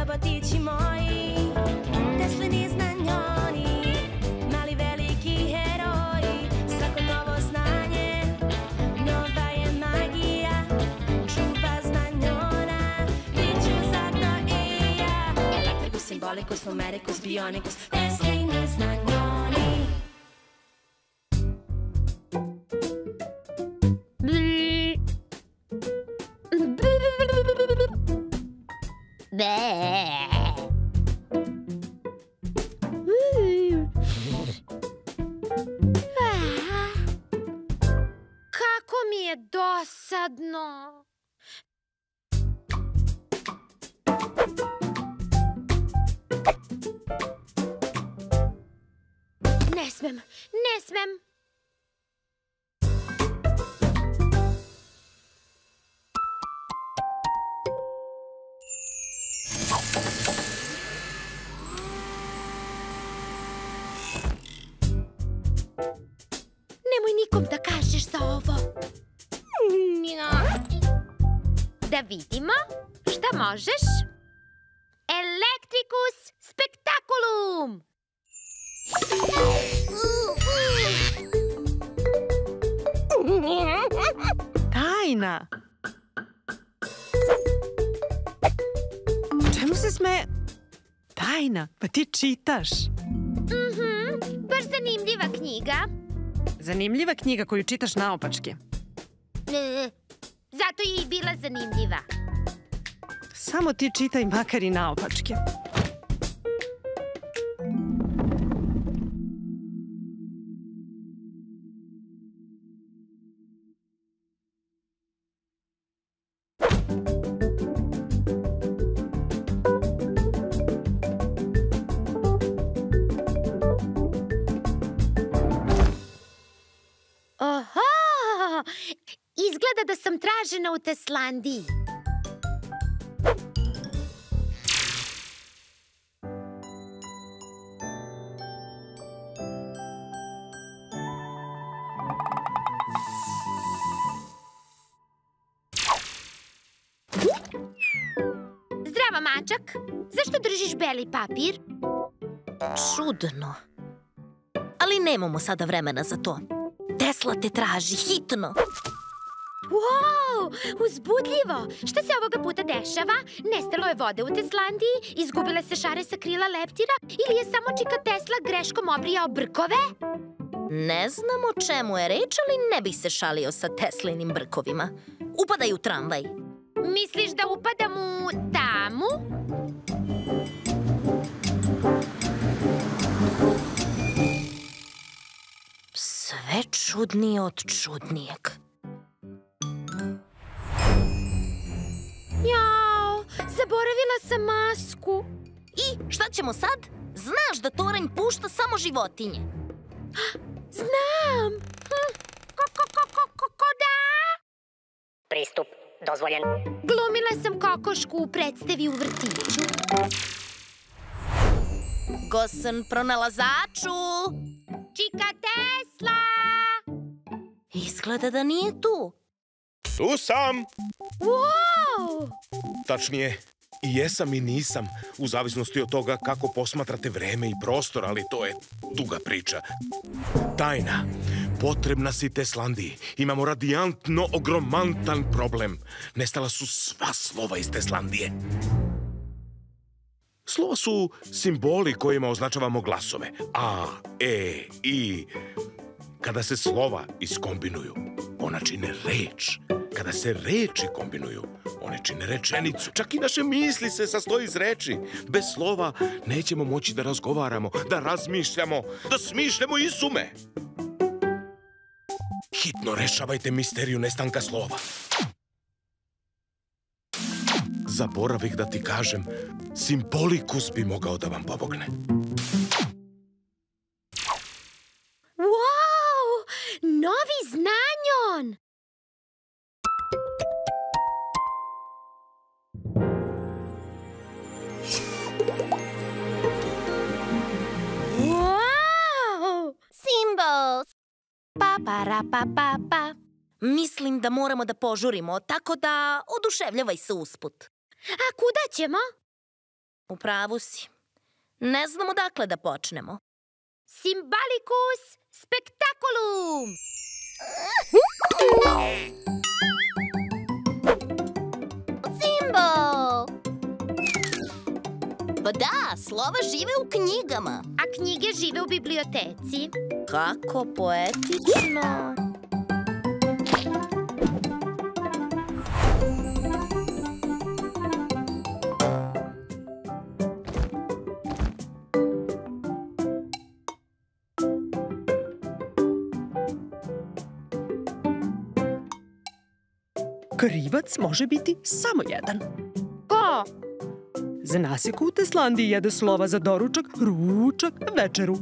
robotići moji, Teslini znanjoni, mali veliki heroji. Svako novo znanje, nova je magija, čuva znanjona, biću zadno i ja. Elektrikus, simbolikus, numerikus, bionikus, Teslini znanjoni. Kako mi je dosadno. Ne smem, ne smem. Nemoj nikom da kažeš za ovo. Da vidimo šta možeš. Elektrikus spektakulum! Tajna! Čemu se smeje? Tajna, pa ti čitaš. Baš zanimljiva knjiga. Zanimljiva knjiga koju čitaš naopačke. Zato je i bila zanimljiva. Samo ti čitaj makar i naopačke. Oho! Izgleda da sam tražena u Teslandiji. Zdravo, mačak. Zašto držiš beli papir? Čudno. Ali nemamo sada vremena za to. Tesla te traži, hitno. Wow, uzbudljivo. Šta se ovoga puta dešava? Nestalo je vode u Teslandiji, izgubile se šare sa krila leptira ili je samo čika Tesla greškom obrijao brkove? Ne znam o čemu je reč, ali ne bih se šalio sa Teslinim brkovima. Upadaj u tramvaj. Misliš da upadam u tamu? Sve čudnije od čudnijeg. Jao, zaboravila sam masku. I šta ćemo sad? Znaš da toranj pušta samo životinje. Znam. Da? Pristup dozvoljen. Glumila sam kokošku u predstavi u vrtiću. Gosen pronalazaču! Čika Tesla! Izgleda da nije tu. Tu sam! Wow! Tačnije, i jesam i nisam, u zavisnosti od toga kako posmatrate vreme i prostor, ali to je duga priča. Tajna. Potrebna si Teslandiji. Imamo radijantno ogromantan problem. Nestala su sva slova iz Teslandije. Slova su simboli kojima označavamo glasove. A, E, I. Kada se slova iskombinuju, ona čine reč. Kada se reči kombinuju, one čine rečenicu. Čak i naše misli se sastoji iz reči. Bez slova nećemo moći da razgovaramo, da razmišljamo, da smišljamo isume. Hitno rešavajte misteriju nestanka slova. Zaboravih da ti kažem, Simbolikus bi mogao da vam pomogne. Wow! Novi znanjon! Wow! Symbols! Pa. Mislim da moramo da požurimo, tako da oduševljavaj se usput. A kuda ćemo? U pravu si. Ne znam odakle da počnemo. Simbalicus spectaculum! Simbo! Pa da, slova žive u knjigama. A knjige žive u biblioteci. Kako poetično. Krivac može biti samo jedan. Ko? Zna se ko u Teslandiji jede slova za doručak, ručak, večeru.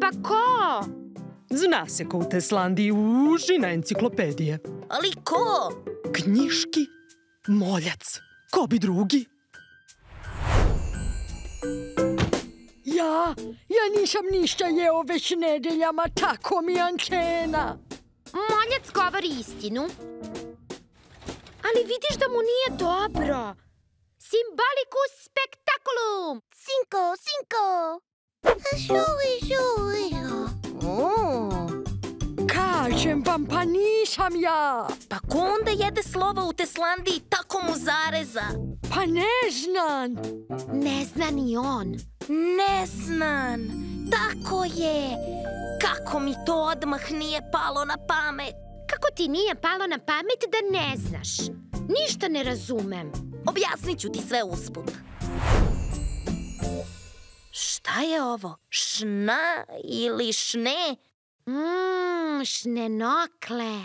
Pa ko? Zna se ko u Teslandiji uži na enciklopedije. Ali ko? Knjiški moljac. Ko bi drugi? Ja nisam ništa jeo već nedeljama, tako mi ancena. Moljac govori istinu. Ali vidiš da mu nije dobro. Simbalicus spectaculum! Cinco! Kažem vam, pa nisam ja. Pa ko onda jede slova u Teslandiji tako mu zareza? Pa ne znam. Ne zna ni on. Neznan. Tako je. Kako mi to odmah nije palo na pamet? Kako ti nije palo na pamet da ne znaš? Ništa ne razumem. Objasnit ću ti sve usput. Šta je ovo? Šna ili šne? Šnenokle.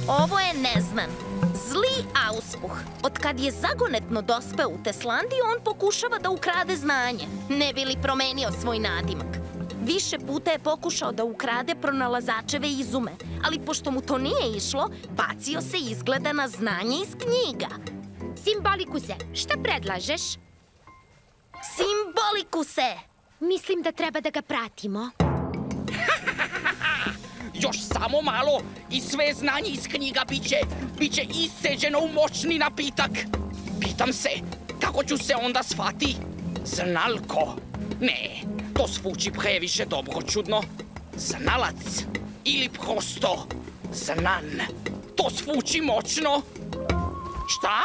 Ovo je neznan. Zli auspuh. Od kad je zagonetno dospeo u Teslandiju, on pokušava da ukrade znanje. Ne bi li promenio svoj nadimak. Više puta je pokušao da ukrade pronalazačeve izume, ali pošto mu to nije išlo, bacio se izgleda na znanje iz knjiga. Simbalicuse, šta predlažeš? Simbalicuse! Mislim da treba da ga pratimo. Još samo malo i sve znanje iz knjiga biće isceđeno u moćni napitak. Pitam se, kako ću se onda shvati? Znalko? Ne, to zvuči previše dobročudno. Znalac ili prosto znan. To zvuči moćno. Šta?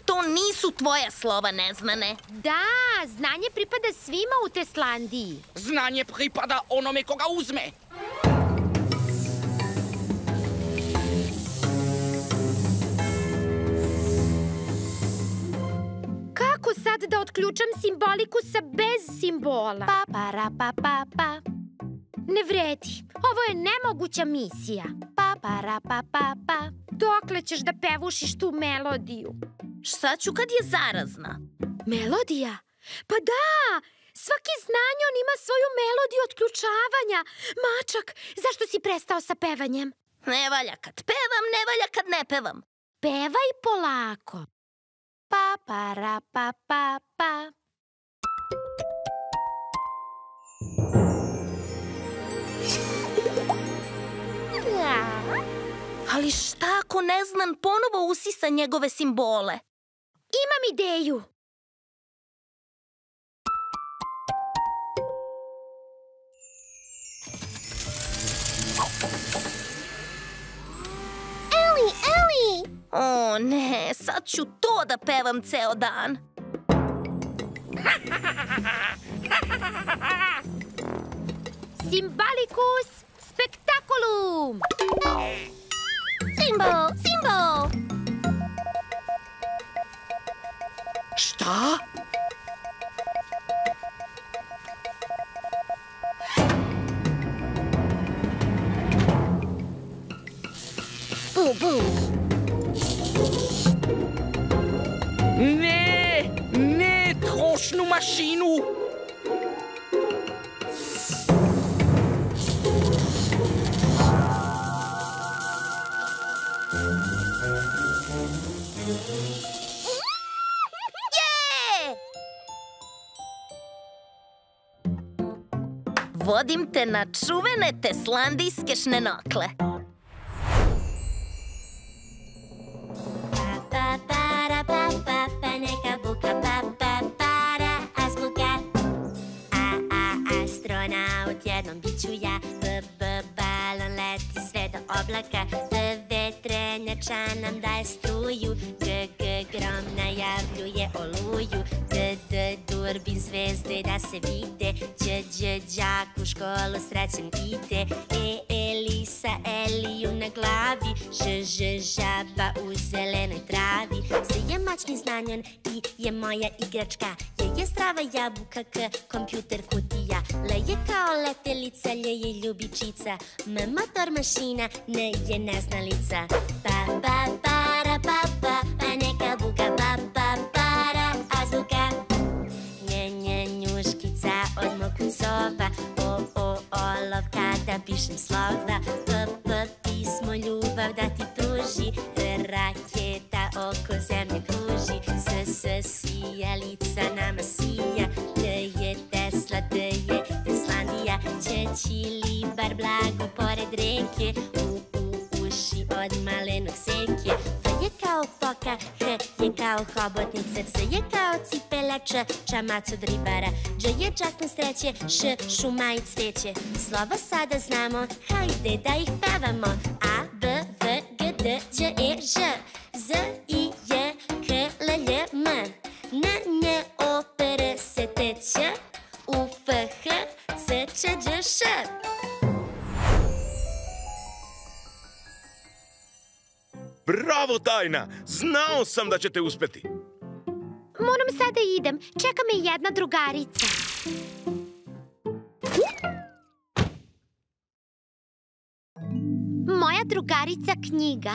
To nisu tvoja slova, neznane. Da, znanje pripada svima u Teslandiji. Znanje pripada onome koga uzme. Kako sad da otključam Simbalikusa bez simbola? Pa. Ne vredi. Ovo je nemoguća misija. Pa. Dokle ćeš da pevušiš tu melodiju? Šta ću kad je zarazna? Melodija? Pa da! Svaki znanjon ima svoju melodiju otključavanja. Mačak, zašto si prestao sa pevanjem? Ne valja kad pevam, ne valja kad ne pevam. Pevaj polako. Pa. Ali šta ako neznan ponovo usisa njegove simbole? Imam ideju. Eli! O ne, sad ću to da pevam ceo dan. Simbalicus spectaculum! Simbo! Šta? Ne, trošnu mašinu! Vodim te na čuvene teslandijske šnenokle. Neka buka para azbuka. Astronaut jednom biću ja. Balon leti sve do oblaka. Vetrenjača nam daje struju. Grom najavljuje oluju. Durbin zvezde da se vide. Đak u školu srećan ide. Elisa Eliju na glavi. Žaba u zelenoj travi. Se je mačni znanjon i je moja igračka. Je zdrava jabuka kompjuter kutija. Leje kao letelica, ljeje ljubičica. Motor mašina, ne je neznalica. Para, pa neka buka. Para, azbuka. Njuškica od mog kucova. Olovka da pišem slova. Pismo ljubav da ti pruži. Raketa oko zemlje kruži. Sijalica nama sija. Je Tesla, je Teslandija. Ćilibar blago pored reke. Uši od malenog seke. F je kao foka, H je kao hobotnica. C je kao cipela, čamac od ribara. Dž je džakon sreće, šuma i cveće. Slova sada znamo, hajde da ih pevamo. A, B, V, G, D, Đ, E, Ž. Z, I, J, K, L, J, M. N, N, O, P, R, S, T, Ć. U, F, H, C, Č, Đ, Š. Bravo, Tajna! Znao sam da ćete uspeti. Moram sada idem. Čeka me jedna drugarica. Moja drugarica knjiga